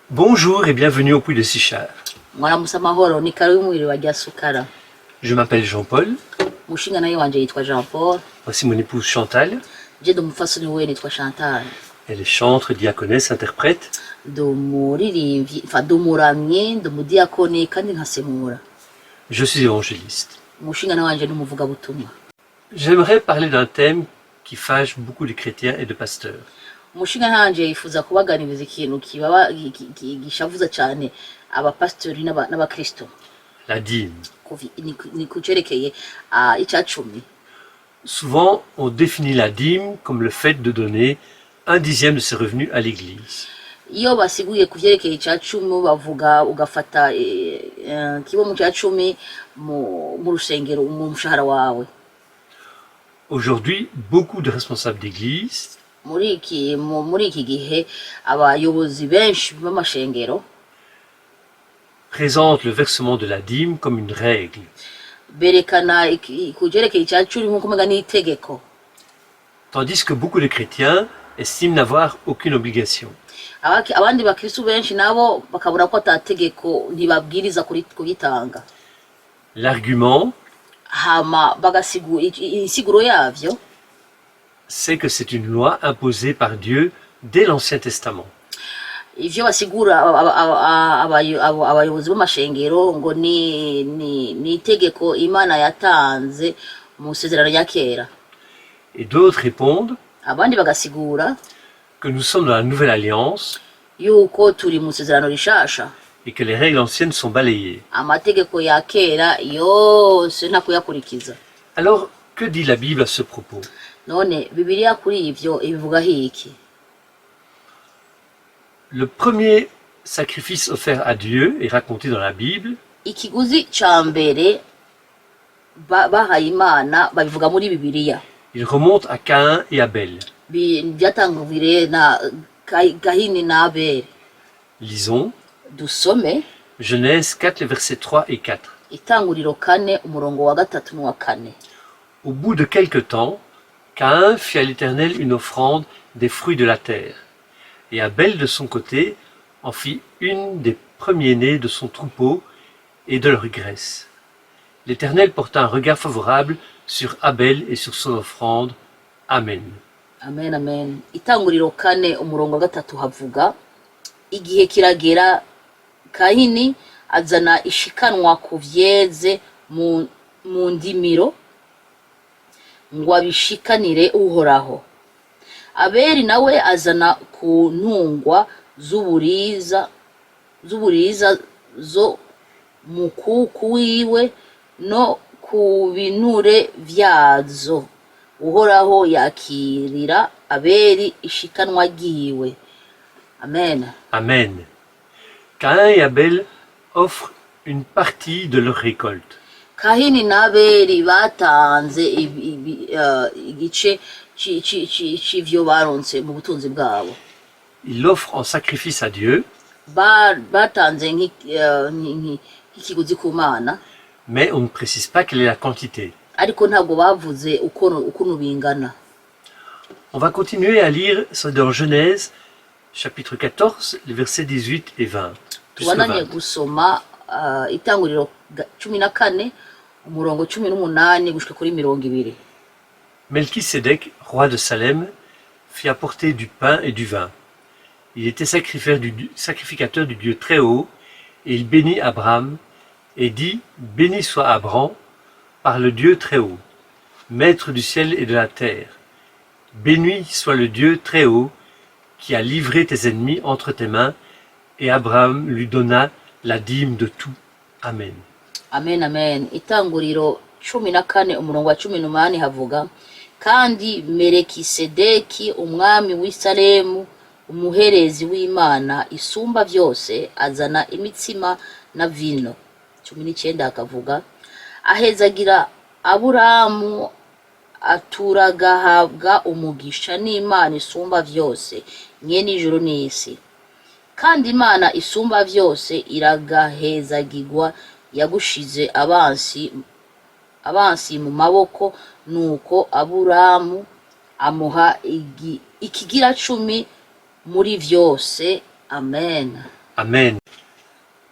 Bonjour et bienvenue au Puy de Sichard. Mwaramutse amahoro ni karibu mwiriwe rya Sukara. Je m'appelle Jean-Paul, Mushinga naye wanje yitwa Jean Paul. voici mon épouse Chantal. Je ndi umufasoni we nitwa Chantal. Elle est chantre, diaconesse, interprète. Ndi umuririmbyi, ndi umuramyi, ndi umudiakoni kandi nkasemura. Je suis évangéliste. Mushinga nawe wanje ni umuvugabutumwa. J'aimerais parler d'un thème qui fâche beaucoup de chrétiens et de pasteurs. Mushinga nanje yifuza kubaganiriza ikintu kibaba gishavuza cyane abapastori n'abakristo. La dîme. Ni kucerekeye icacumi. Souvent, on définit la dîme comme le fait de donner 1/10 de ses revenus à l'église. Iyo basiguye kuvyerekeye icacumi bavuga ugafata kibo mu cacumi mu rusengero mu mushahara wawe. Aujourd'hui, beaucoup de responsables d'église muri iki gihe abayobozi benshi b'amashengero présentent le versement de la dîme comme une règle. berekana kujerekeye icacumi nk'uko umenga n'itegeko, Tandis que beaucoup de chrétiens estiment n'avoir aucune obligation. abandi bakristu benshi nabo bakabura ko atategeko ntibabwiriza kuritanga. L'argument, Hama bagasigura insiguro yavyo, c'est que c'est une loi imposée par Dieu dès l'Ancien Testament. ivyo basigura abayobozi b'amashengero ngo ni itegeko Imana yatanze mu sezerano rya kera. Et d'autres répondent Abandi bagasigura que nous sommes dans la Nouvelle Alliance yuko turi mu sezerano rishasha, et que les règles anciennes sont balayées. amategeko ya kera yose ntakuyakurikiza. Alors, que dit la Bible à ce propos? None Bibiliya kuri ivyo ibivuga hiki? Le premier sacrifice offert à Dieu est raconté dans la Bible. Ikiguzi ca mbere bahaye Imana babivuga muri Bibiliya. Il remonte à Caïn et Abel. Byatanguriye na Gahini na Abeli. Lisons Dusome Genèse 4, les versets 3 et 4. Itanguriro 4 umurongo wa 3 n'uwa 4. Au bout de quelque temps, Caïn fit à l'Éternel une offrande des fruits de la terre. Et Abel, de son côté, en fit une des premiers-nés de son troupeau et de leur graisse. L'Éternel porta un regard favorable sur Abel et sur son offrande. Amen. Amen, amen. Itanguriro 4 umurongo wa 3 havuga, igihe kiragera Kahini azana ishikanwa ku vyeze mu ndimiro ngo abishikanire Uhoraho. Abeli nawe azana ku ntungwa z'uburiza zo mu kuku wiwe no ku binure vyazo. Uhoraho yakirira Abeli ishikanwa ryiwe. Amen. Amen. Caïn et Abel offrent une partie de leur récolte. Kahini na Abeli batanze igice c'ivyo baronse mu butunzi bwabo. Ils l'offrent en sacrifice à Dieu, Batanze nk'ikiguzi ku Mana, mais on ne précise pas quelle est la quantité. ariko ntabwo bavuze ukuntu bingana. On va continuer à lire dans Genèse, chapitre 14, les versets 18 et 20. Tubananye gusoma Itanguriro 14 umurongo 18 gushika kuri 20. Melchisédek, roi de Salem, fit apporter du pain et du vin. Il était sacrificateur du Dieu très haut, et il bénit Abraham, et dit, béni soit Abraham, par le Dieu très haut, maître du ciel et de la terre. Béni soit le Dieu très haut, qui a livré tes ennemis entre tes mains, et Abraham lui donna la dîme de tout. Amen. Amen, amen. Itanguriro 14 umurongo wa 18 havuga, kandi Melekisedeki umwami w'i Salemu umuherezi w'Imana isumba vyose azana imitsima na vino. 19 akavuga, ahezagira Aburahamu aturagahabwa umugisha n'Imana isumba vyose nyene ijuru n'isi. Kandi Imana isumba vyose iragahezagirwa yagushize abansi mu maboko, nuko Aburahamu amuha ikigira 10 muri vyose. Amen. Amen.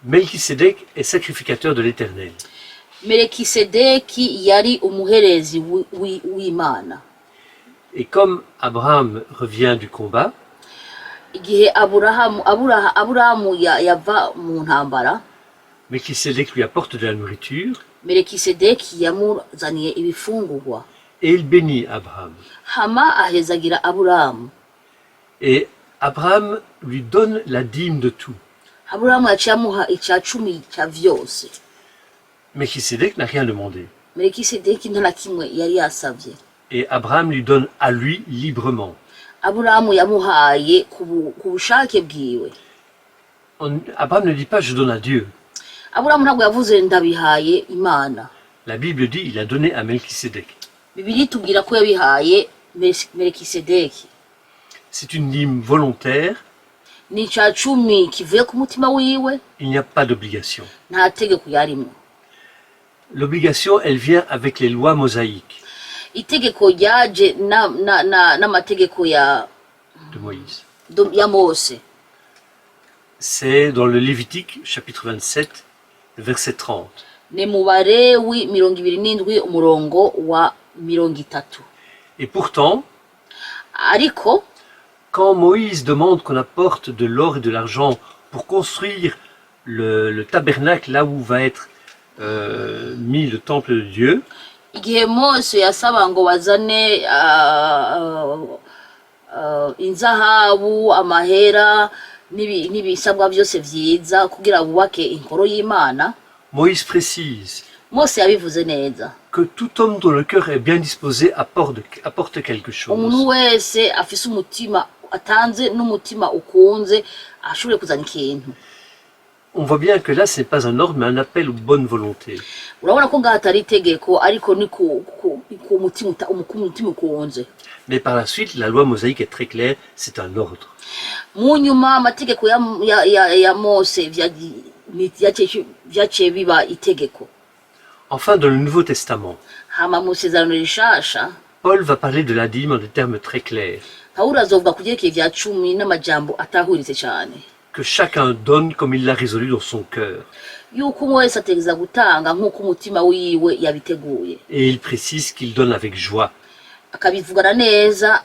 Melchisédek est sacrificateur de l'Éternel. melekisedeki yari umuherezi w'imana. Et comme Abraham revient du combat, Igihe aburahamu yava mu ntambara, Melchisédek lui apporte de la nourriture melekisedeki yamuzaniye ibifungurwa, et il bénit Abraham. hama ahezagira aburahamu. Et Abraham lui donne la dîme de tout. Aburahamu yaciye amuha icya cumi cya vyose. Melchisédek n'a rien demandé. Melekisedeki nta na kimwe yari yasavye. Et Abraham lui donne à lui librement. Aburahamu yamuhaye ku bushake bwiwe. Abraham ne dit pas je donne à Dieu. Aburahamu ntabwo yavuze ndabihaye Imana. La Bible dit il a donné à Melchisédek. Bibiliya itubwira ko yabihaye Melekisedeki. C'est une dîme volontaire, Ni icya cumi kivuye ku mutima wiwe, il n'y a pas d'obligation. nta tegeko yarimwo. L'obligation, elle vient avec les lois mosaïques Itegeko ryaje n'amategeko ya de Moïse. Mose. C'est dans le Lévitique, chapitre 27, verset 30. Ni mu Balewi 27 umurongo wa 30. Et pourtant, Ariko quand Moïse demande qu'on apporte de l'or et de l'argent pour construire le tabernacle là où va être mis le temple de Dieu, igihe Mose yasaba ngo bazane inzahabu, amahera n'ibisabwa byose vyiza kugira bubake inkoro y'Imana, Moïse précise Mose yabivuze neza. que tout homme dont le cœur est bien disposé apporte quelque chose. Umuntu wese afise umutima atanze n'umutima ukunze ashobore kuzana ikintu. On voit bien que là, ce n'est pas un ordre, mais un appel aux bonnes volontés. Urabona ko ngaha atari itegeko ariko ni ku mutima ukunze. Mais par la suite, la loi mosaïque est très claire, c'est un ordre. Mu nyuma amategeko ya Mose vyaciye biba itegeko. Enfin, dans le Nouveau Testament, Hama mu Isezerano Rishasha, Paul va parler de la dîme en des termes très clairs. Pawulo azovuga ku vyerekeye vya cumi n'amajambo atahuritse cyane. Que chacun donne comme il l'a résolu dans son cœur. Yuko umwe wese ategeza gutanga nk'uko umutima wiwe yabiteguye. Et il précise qu'il donne avec joie. Akabivugana neza,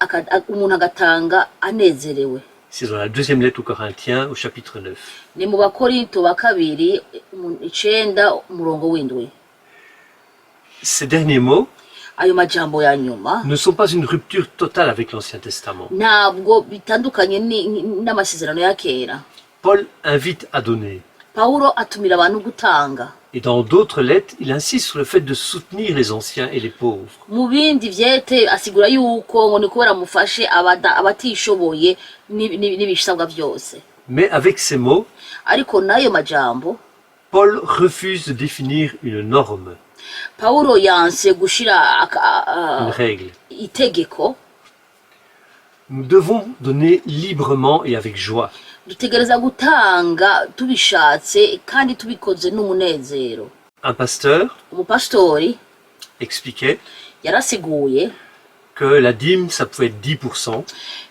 umuntu agatanga anezerewe. C'est dans la deuxième lettre aux Corinthiens, au chapitre 9. Ni mu Bakorinto ba kabiri 9 umurongo w'indwi. Ces derniers mots Ayo majambo ya nyuma ne sont pas une rupture totale avec l'Ancien Testament. ntabwo bitandukanye n'amasezerano ya kera. Paul invite à donner. Pawulo atumira abantu gutanga. Et dans d'autres lettres, il insiste sur le fait de soutenir les anciens et les pauvres. Mu bindi vyete asigura yuko ngo ni kubera mufashe abatishoboye n'ibisabwa byose. Mais avec ces mots, Ariko nayo majambo Paul refuse de définir une norme, Pawulo yanse gushira une règle. itegeko. Nous devons donner librement et avec joie. Dutegereza gutanga tubishatse kandi tubikoze n'umunezero. Un pasteur Umupastori expliquait yarasiguye que la dîme, ça pouvait être 10%,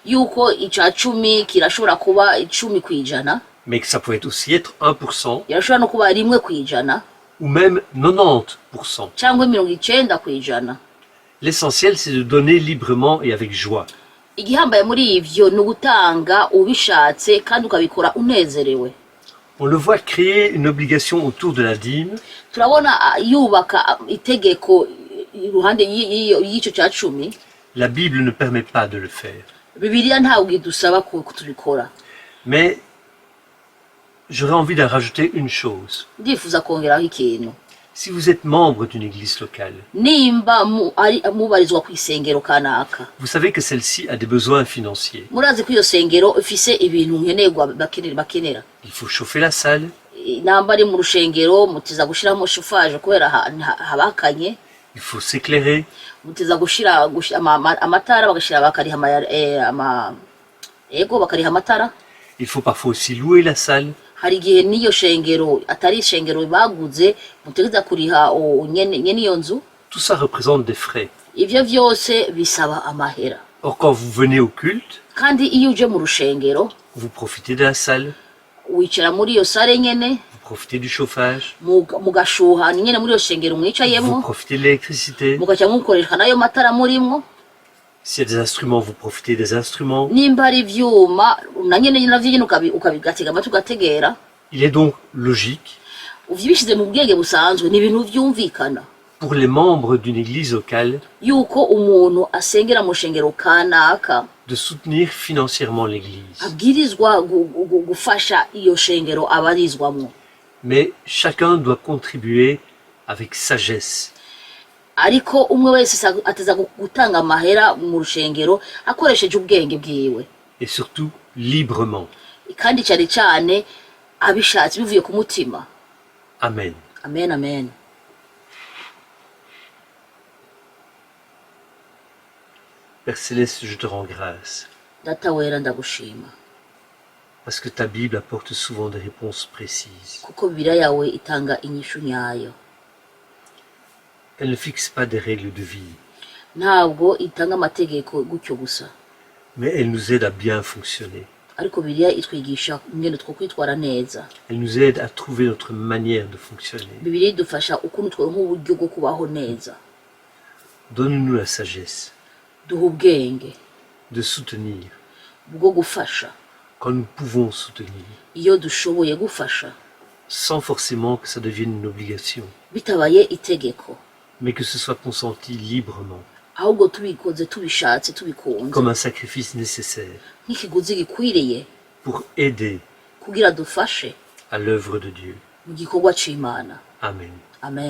yuko ica cumi kirashobora kuba 10%, mais que ça pouvait aussi être 1%, yarashobora no kuba 1%, ou même 90%. cyangwa 90%. L'essentiel, c'est de donner librement et avec joie. Igihambaye muri ivyo ni ugutanga ubishatse kandi ukabikora unezerewe. On le voit créer une obligation autour de la dîme, Turabona yubaka itegeko iruhande y'ico ca cumi. la Bible ne permet pas de le faire. Bibiliya ntabwo idusaba kutubikora. Mais j'aurais envie de rajouter une chose. Ndifuza kongeraho ikintu. Si vous êtes membre d'une église locale, Nimba mubarizwa ku isengero kanaka, vous savez que celle-ci a des besoins financiers. murazi ko iyo sengero ifise ibintu nkenerwa bakenera. Il faut chauffer la salle, Namba ari mu rushengero mutiza gushiramo chauffage kubera habakanye. il faut s'éclairer, Mutiza gushira amatara bagashira bakariha bakariha amatara. il faut parfois aussi louer la salle. Hari igihe niyo shengero atari shengero baguze mutegeza kuriha nyene iyo nzu. Tout ça représente des frais. Ivyo vyose bisaba amahera. Or, quand vous venez au culte, Kandi iyo uje mu rushengero vous profitez de la salle, wicara muri iyo sare nyene vous profitez du chauffage, mugashuha nyene muri iyo shengero mwicayemwo vous profitez de l'électricité. mugaca mukoreshwa nayo matara murimwo S'il y a des instruments, vous profitez des instruments. nimba ari ivyuma na nyene navyo nyene ukabigatega amatwi ugategera. Il est donc logique, Uvyibishize mu bwenge busanzwe ni ibintu vyumvikana pour les membres d'une église locale, yuko umuntu asengera mu shengero kanaka de soutenir financièrement l'église. abwirizwa gufasha iyo shengero abarizwamwo, Mais chacun doit contribuer avec sagesse. ariko umwe wese ateza gutanga amahera mu rushengero akoresheje ubwenge bwiwe Et surtout librement. kandi cyane cyane abishatse bivuye ku mutima. Amen. Amen, amen. Père Céleste, je te rends grâce, Data wera ndagushima parce que ta Bible apporte souvent des réponses précises. kuko Bibiliya yawe itanga inyishu nyayo, Elle ne fixe pas des règles de vie, ntabwo itanga amategeko gutyo gusa, mais elle nous aide à bien fonctionner. ariko Bibiliya itwigisha ingene two kwitwara neza. Elle nous aide à trouver notre manière de fonctionner. Bibiliya idufasha ukuntu tworonka uburyo bwo kubaho neza. Donne-nous la sagesse Duha ubwenge de soutenir bwo gufasha quand nous pouvons soutenir, iyo dushoboye gufasha sans forcément que ça devienne une obligation, bitabaye itegeko, mais que ce soit consenti librement, ahubwo tubikoze tubishatse tubikunze comme un sacrifice nécessaire nk'ikiguzi gikwiriye pour aider kugira dufashe à l'œuvre de Dieu. mu gikorwa c'Imana. Amen. Amen.